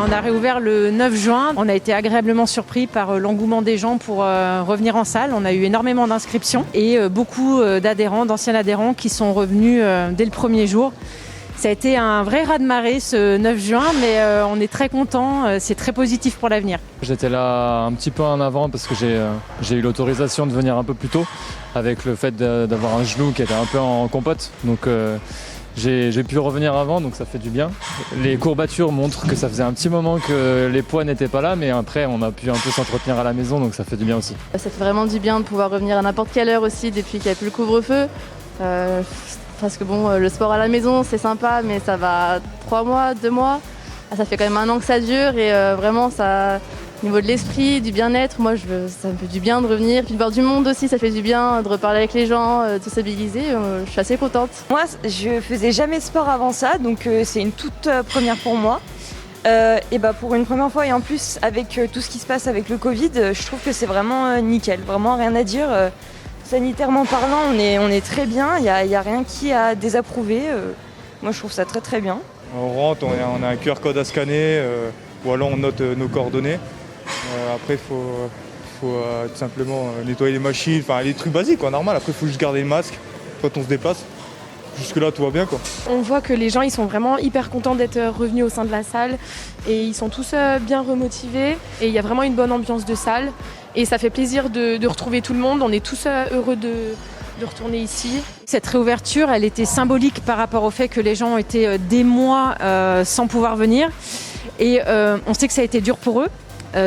On a réouvert le 9 juin. On a été agréablement surpris par l'engouement des gens pour revenir en salle. On a eu énormément d'inscriptions et beaucoup d'adhérents, d'anciens adhérents qui sont revenus dès le premier jour. Ça a été un vrai raz-de-marée ce 9 juin, mais on est très contents, c'est très positif pour l'avenir. J'étais là un petit peu en avant parce que j'ai eu l'autorisation de venir un peu plus tôt avec le fait d'avoir un genou qui était un peu en compote. Donc j'ai pu revenir avant, donc ça fait du bien. Les courbatures montrent que ça faisait un petit moment que les poids n'étaient pas là, mais après on a pu un peu s'entretenir à la maison, donc ça fait du bien aussi. Ça fait vraiment du bien de pouvoir revenir à n'importe quelle heure aussi depuis qu'il n'y a plus le couvre-feu. Parce que bon, le sport à la maison c'est sympa, mais ça va 3 mois, 2 mois. Ça fait quand même 1 an que ça dure et vraiment ça, au niveau de l'esprit, du bien-être, moi ça me fait du bien de revenir. Puis de voir du monde aussi, ça fait du bien de reparler avec les gens, de sociabiliser. Je suis assez contente. Moi, je faisais jamais de sport avant ça, donc c'est une toute première pour moi. Et pour une première fois et en plus avec tout ce qui se passe avec le Covid, je trouve que c'est vraiment nickel, vraiment rien à dire. Sanitairement parlant, on est très bien, il y a rien qui a désapprouvé. Moi je trouve ça très très bien. On rentre, on a un QR code à scanner, ou alors on note nos coordonnées. Après il faut tout simplement nettoyer les machines, enfin les trucs basiques quoi, normal. Après il faut juste garder le masque quand on se déplace. Jusque là tout va bien quoi. On voit que les gens ils sont vraiment hyper contents d'être revenus au sein de la salle et ils sont tous bien remotivés et il y a vraiment une bonne ambiance de salle et ça fait plaisir de retrouver tout le monde. On est tous heureux de retourner ici. Cette réouverture, elle était symbolique par rapport au fait que les gens ont été des mois sans pouvoir venir et on sait que ça a été dur pour eux.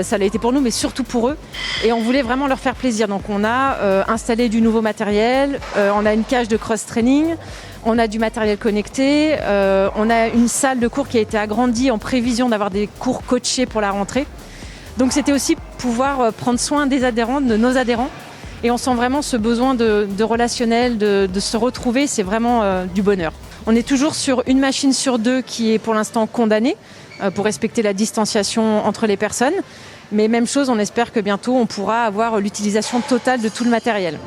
Ça l'a été pour nous, mais surtout pour eux. Et on voulait vraiment leur faire plaisir. Donc on a installé du nouveau matériel, on a une cage de cross-training, on a du matériel connecté, on a une salle de cours qui a été agrandie en prévision d'avoir des cours coachés pour la rentrée. Donc c'était aussi pouvoir prendre soin des adhérents, de nos adhérents. Et on sent vraiment ce besoin de relationnel, de se retrouver, c'est vraiment du bonheur. On est toujours sur une machine sur 2 qui est pour l'instant condamnée pour respecter la distanciation entre les personnes. Mais même chose, on espère que bientôt on pourra avoir l'utilisation totale de tout le matériel.